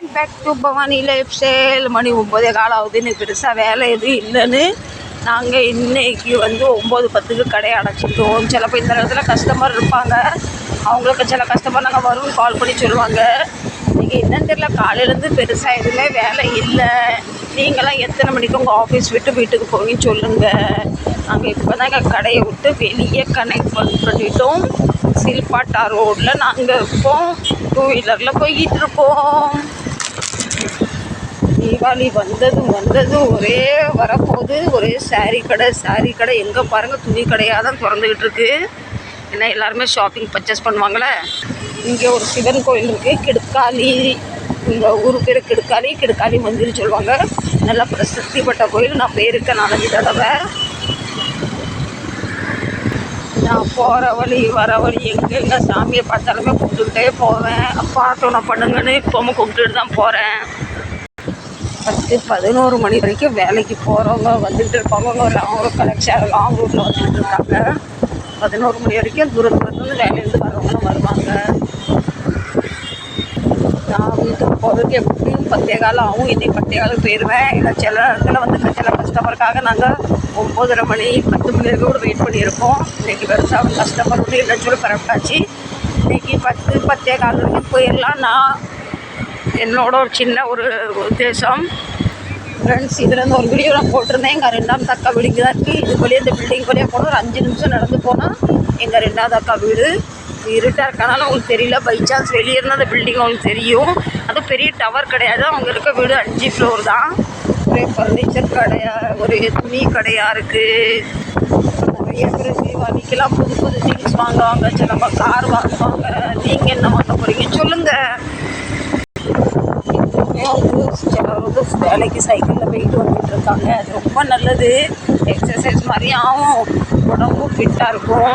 Back to Bhavani lifestyle. மணி 9 காலம் ஆகுதுன்னு பெருசாக வேலை எதுவும் இல்லைன்னு நாங்கள் இன்னைக்கு 9:10க்கு கடையை அடைச்சிட்டோம். சிலப்போ இந்த நேரத்தில் கஸ்டமர் இருப்பாங்க, அவங்களுக்கு சில கஸ்டமர் நாங்கள் வருவோம் கால் பண்ணி சொல்லுவாங்க. இன்றைக்கி என்னன்னு தெரியல, காலையிலேருந்து பெருசாக எதுவுமே வேலை இல்லை. நீங்களாம் எத்தனை மணிக்கு உங்கள் ஆஃபீஸ் விட்டு வீட்டுக்கு போவீங்கன்னு சொல்லுங்கள். நாங்கள் இப்போ தான் எங்கள் கடையை விட்டு வெளியே கனெக்ட் பண்ணிட்டோம். சில்பாட்டா ரோட்டில் நாங்கள் இப்போது 2 வீலரில் போய்கிட்டு இருக்கோம். தீபாவளி வந்தது ஒரே வரப்போகுது. ஒரே சாரீ கடை எங்கே பாருங்கள், துணி கடையாக தான் திறந்துக்கிட்டு இருக்குது. ஏன்னா எல்லாருமே ஷாப்பிங் பர்ச்சேஸ் பண்ணுவாங்களே. இங்கே ஒரு சிவன் கோயில் இருக்குது, கிடுக்காளி. இந்த ஊர் பேர் கிடுக்காளி மந்திரி சொல்லுவாங்க. நல்லா பிரசித்திப்பட்ட கோயில். நான் போயிருக்கேன் 4 தடவை. நான் போகிற வழி வர வழி எங்கே சாமியை பார்த்தாலுமே கும்பிட்டுக்கிட்டே போவேன். பிரார்த்தனை பண்ணுங்கன்னு இப்போவும் கும்பிட்டுட்டு தான் போகிறேன். 10-11 மணி வரைக்கும் வேலைக்கு போகிறவங்க வந்துக்கிட்டு இருப்பாங்க. அவங்க கலெக்ஷன் லாங் ரூட்டில் வந்துக்கிட்டு இருக்காங்க. 11 மணி வரைக்கும் தூரத்துலேருந்து வேலையிலேருந்து வரவங்களும் வருவாங்க. நான் வீட்டுக்கு போகிறதுக்கு எப்படியும் 10 காலம் ஆகும். இன்றைக்கி 10 காலம் போயிடுவேன். ஏன்னா சில இடத்துல சில கஸ்டமருக்காக நாங்கள் 9:30 மணி 10 மணி வரைக்கும் கூட வெயிட் பண்ணியிருக்கோம். இன்றைக்கி பெருசாக கஸ்டமர் வந்து இல்லைன்னு சொல்லி பரப்பிட்டாச்சு. இன்றைக்கி 10 காலம் வரைக்கும் போயிடலாம். நான் என்னோட ஒரு சின்ன ஒரு உத்தேசம் ஃப்ரெண்ட்ஸ், இதுலேருந்து ஒரு வீடியோ நான் போட்டிருந்தேன். எங்கள் 2ஆவது அக்கா வீடுங்க தான் இருக்குது. இது வழியே இந்த பில்டிங் வழியாக போனால் ஒரு 5 நிமிஷம் நடந்து போனால் எங்கள் 2ஆவது அக்கா வீடு. இருட்டாக இருக்கனால உங்களுக்கு தெரியல. பை சான்ஸ் வெளியே இருந்தால் அந்த பில்டிங் அவங்களுக்கு தெரியும். அது பெரிய டவர் கிடையாது. அவங்க இருக்க வீடு 5 ஃப்ளோர் தான். ஒரே ஃபர்னிச்சர் கடையாக, ஒரு துணி கடையாக இருக்குது. நிறைய பேர் தீபாவளிக்கெல்லாம் புது திங்ஸ் வாங்குவாங்க. சிலப்போ கார் வாங்குவாங்க. நீங்கள் என்ன வாங்க போகிறீங்க சொல்லுங்கள். சிலர் வேலைக்கு சைக்கிளில் போயிட்டு வந்துட்டு இருக்காங்க. அது ரொம்ப நல்லது. எக்ஸசைஸ் மாதிரியும் ஆகும், உடம்பும் ஃபிட்டாக இருக்கும்.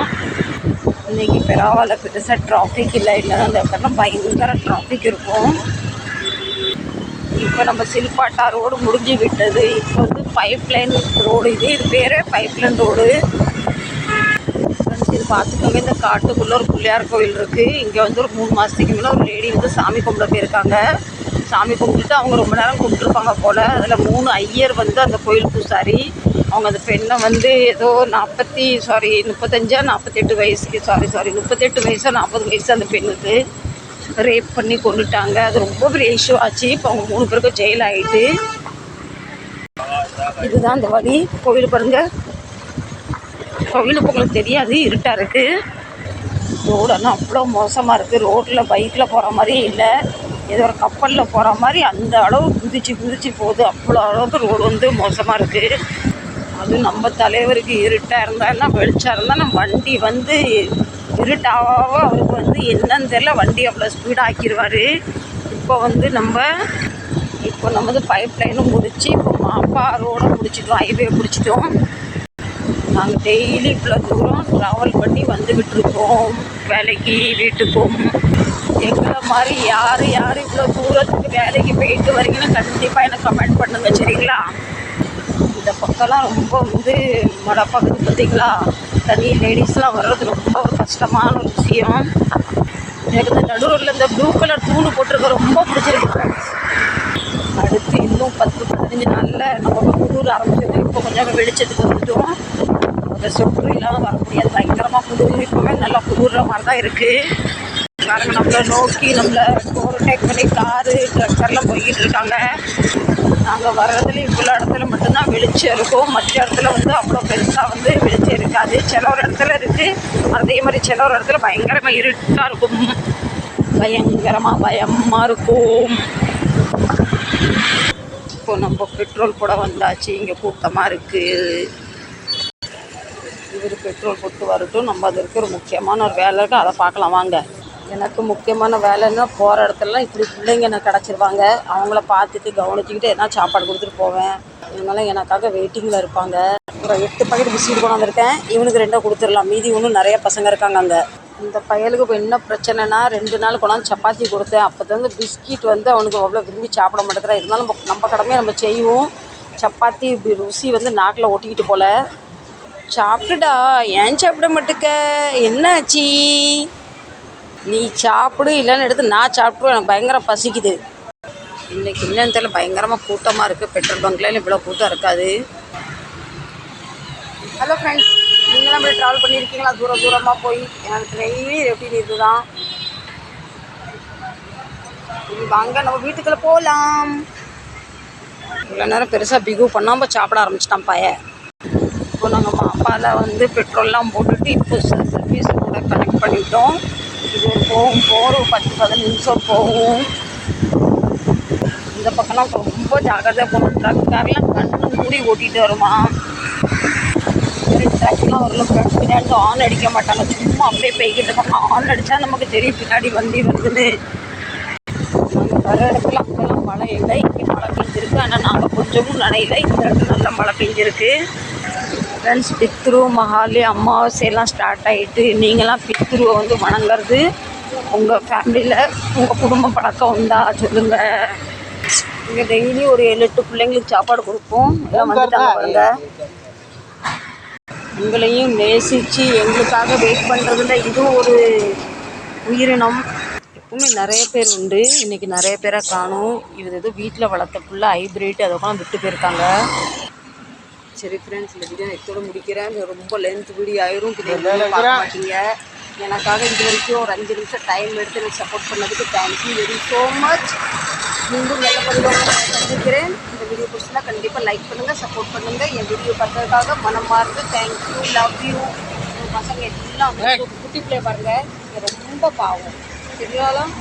இன்றைக்கி பரவாயில்ல, பெருசாக டிராஃபிக் இல்லைன்னா அந்த இடத்துல பயங்கர டிராஃபிக் இருக்கும். இப்போ நம்ம சில்பாட்டா ரோடு முடிஞ்சு விட்டது. இப்போ பைப்லைன் ரோடு. இது பேர் பைப்லைன் ரோடு. இது பார்த்துக்கோங்க. இந்த காட்டுக்குள்ளே ஒரு பிள்ளையார் கோவில் இருக்குது. இங்கே ஒரு 3 மாதத்துக்கு மேலே ஒரு லேடி சாமி கும்பிட போயிருக்காங்க. சாமி கும்பிட்டுட்டு அவங்க ரொம்ப நேரம் கும்பிட்டுருப்பாங்க போல். அதில் 3 ஐயர் அந்த கோயில் பூசாரி. அவங்க அந்த பெண்ணை ஏதோ 35-48 வயசுக்கு 38 வயசா 40 வயசு அந்த பெண்ணுக்கு ரேப் பண்ணி கொண்டுட்டாங்க. அது ரொம்ப பெரிய இஷ்யூ ஆச்சு. இப்போ அவங்க 3 பேருக்கும் ஜெயில் ஆகிட்டு. இதுதான் அந்த வழி. கோவில் பாருங்கள். கோவிலுக்கு உங்களுக்கு தெரியாது, இருட்டாக இருக்குது. ரோடெல்லாம் அவ்வளோ மோசமாக இருக்குது. ரோட்டில் பைக்கில் போகிற மாதிரியே இல்லை, ஏதோ ஒரு கப்பலில் போகிற மாதிரி அந்த அளவு குதிச்சு போகுது. அவ்வளோ அளவுக்கு ரோடு மோசமாக இருக்குது. அதுவும் நம்ம தலைவருக்கு இருட்டாக இருந்தால்னா வெளிச்சம் இருந்தால் நம்ம வண்டி இருட்டாக அவருக்கு என்னன்னு தெரியல, வண்டி அவ்வளோ ஸ்பீடாக ஆக்கிடுவார். இப்போ நம்ம பைப் லைனும் முடிச்சு இப்போ மாப்பா ரோடை முடிச்சிட்டோம், ஹைவே முடிச்சிட்டோம். நாங்கள் டெய்லி இவ்வளோ தூரம் ட்ராவல் பண்ணி வந்துக்கிட்டு இருக்கோம் வேலைக்கு வீட்டுக்கும். எங்களை மாதிரி யார் இவ்வளோ தூரத்துக்கு வேலைக்கு போயிட்டு வரீங்கன்னு கண்டிப்பாக எனக்கு கமெண்ட் பண்ணுங்க, சரிங்களா? இந்த பக்கம்லாம் ரொம்ப மடப்பகுது பார்த்தீங்களா. தனி லேடிஸ்லாம் வர்றது ரொம்ப ஒரு கஷ்டமான ஒரு விஷயம். எனக்கு இந்த நடுவில் இந்த ப்ளூ கலர் தூணு போட்டிருக்க ரொம்ப பிடிச்சிருக்கு. அடுத்து இன்னும் 10-15 நாளில் நம்ம குளிர் ஆரம்பிச்சிடும். இப்போ கொஞ்சம் வெளிச்சத்துக்கு வந்துட்டோம். அந்த சொட்டுலாம் வர முடியாது, பயங்கரமாக குளிர். இப்போவே நல்லா குளிர்ற மாதிரி தான் இருக்குது. காரங்க நம்மளை நோக்கி நம்மளை ஓவர்டேக் பண்ணி காரு ட்ரக்கர்லாம் போய்கிட்டு இருக்காங்க. நாங்கள் வர்றதுல இவ்வளோ இடத்துல மட்டும்தான் வெளிச்சம் இருக்கும். மற்ற இடத்துல அவ்வளோ பெருசாக வெளிச்சம் இருக்காது. சில ஒரு இடத்துல இருக்குது, அதே மாதிரி சில ஒரு இடத்துல பயங்கரமாக இருட்டாக இருக்கும், பயமாக இருக்கும். இப்போ நம்ம பெட்ரோல் போட வந்தாச்சு. இங்கே கூட்டமாக இருக்குது. இவர் பெட்ரோல் போட்டு வரட்டும். நம்ம அது இருக்க ஒரு முக்கியமான ஒரு வேலை இருக்குது, அதை பார்க்கலாம் வாங்க. எனக்கு முக்கியமான வேலைன்னா போகிற இடத்துலலாம் இப்படி பிள்ளைங்க எனக்கு கிடச்சிருவாங்க. அவங்கள பார்த்துட்டு கவனிச்சிக்கிட்டு எதனா சாப்பாடு கொடுத்துட்டு போவேன். இதனால எனக்காக வெயிட்டிங்கில் இருப்பாங்க. ஒரு 8 பாக்கெட் பிஸ்கெட் கொண்டு வந்திருக்கேன். இவனுக்கு 2 கொடுத்துடலாம், மீதி இன்னும் நிறைய பசங்க இருக்காங்க அங்கே. இந்த பையலுக்கு இப்போ என்ன பிரச்சனைனா, 2 நாள் கொண்டாந்து சப்பாத்தி கொடுத்தேன். அப்போ பிஸ்கெட் அவனுக்கு அவ்வளோ விரும்பி சாப்பிட மாட்டேங்கிறான். இருந்தாலும் நம்ம கடமையை நம்ம செய்வோம். சப்பாத்தி ருசி நாக்கில் ஒட்டிக்கிட்டு போல. சாப்பிட்டுடா, ஏன் சாப்பிட மாட்டுக்க, என்னாச்சு? நீ சாப்பிடு, இல்லைன்னு எடுத்து நான் சாப்பிடுவேன். எனக்கு பயங்கர பசிக்குது. இன்றைக்கி என்னன்னு தெரியல, பயங்கரமாக கூட்டமாக இருக்குது. பெட்ரோல் பங்க்லாம் இவ்வளோ கூட்டம் இருக்காது. ஹலோ ஃப்ரெண்ட்ஸ், நீங்களாம் போய் ட்ராவல் பண்ணியிருக்கீங்களா? தூரமாக போய் எனக்கு டெய்லி எப்படி இதுதான். வாங்க நம்ம வீட்டுக்குள்ளே போகலாம். இவ்வளோ நேரம் பெருசாக பிகு பண்ணாமல் சாப்பிட ஆரம்பிச்சிட்டான் பையன். இப்போ நாங்கள் அப்பாவில் பெட்ரோல்லாம் போட்டுட்டு இப்போ சர்வீஸ் கூட கனெக்ட் பண்ணிட்டோம். இது போகும் ஒரு 10-15 நிமிஷம் போகும். இந்த பக்கம்லாம் ரொம்ப ஜாக்கிரதையாக போகணும். ட்ரக்காரெலாம் கண்ணு மூடி ஓட்டிகிட்டு வருமா. ட்ரக்லாம் வரல, பின்னாடி ஆன் அடிக்க மாட்டாங்க, சும்மா அப்படியே போய்கிட்டு இருப்பாங்க. ஆன் அடித்தா நமக்கு தெரியும் பின்னாடி வண்டி வருதுன்னு. நாங்கள் வர இடத்துல அங்கெல்லாம் மழை இல்லை, இங்கே மழை பெஞ்சிருக்கு. ஆனால் நாங்கள் கொஞ்சமும் நனையில. இந்த இடத்துல நல்லா மழை பெஞ்சிருக்கு. ஃப்ரெண்ட்ஸ், பித்ரு மகாலி அமாவாசையெல்லாம் ஸ்டார்ட் ஆகிட்டு, நீங்களாம் பித்ருவை வணங்குறது உங்கள் ஃபேமிலியில் உங்கள் குடும்ப பழக்கம் உண்டா சொல்லுங்கள். இங்கே டெய்லி ஒரு 7-8 பிள்ளைங்களுக்கு சாப்பாடு கொடுப்போம். எல்லாம் வந்துட்டாங்க பாருங்க. எங்களையும் நேசித்து எங்களுக்காக வெயிட் பண்ணுறதுல இதுவும் ஒரு உயிரினம். எப்பவுமே நிறைய பேர் உண்டு, இன்றைக்கி நிறைய பேரை காணும். இது எதுவும் வீட்டில் வளர்த்த புள்ள ஹைப்ரிட், அதெல்லாம் விட்டு போயிருக்காங்க. சரி ஃப்ரெண்ட்ஸ், இந்த வீடியோ எத்தோடு முடிக்கிறேன். ரொம்ப லென்த் வீடியோ ஆயிரும், பார்க்க மாட்டீங்க. எனக்காக இது வரைக்கும் ஒரு 5 நிமிஷம் டைம் எடுத்து எனக்கு சப்போர்ட் பண்ணதுக்கு தேங்க்யூ வெரி ஸோ மச். மீண்டும் நல்ல பதிவாக சந்திக்கிறேன். இந்த வீடியோ பிடிச்சினா கண்டிப்பாக லைக் பண்ணுங்கள், சப்போர்ட் பண்ணுங்கள். என் வீடியோ பார்த்ததுக்காக மனமார்ந்து தேங்க்யூ, லவ் யூ. பசங்க எல்லாம் குட்டி பிள்ளை பாருங்கள், ரொம்ப பாவம் சரியாலாம்.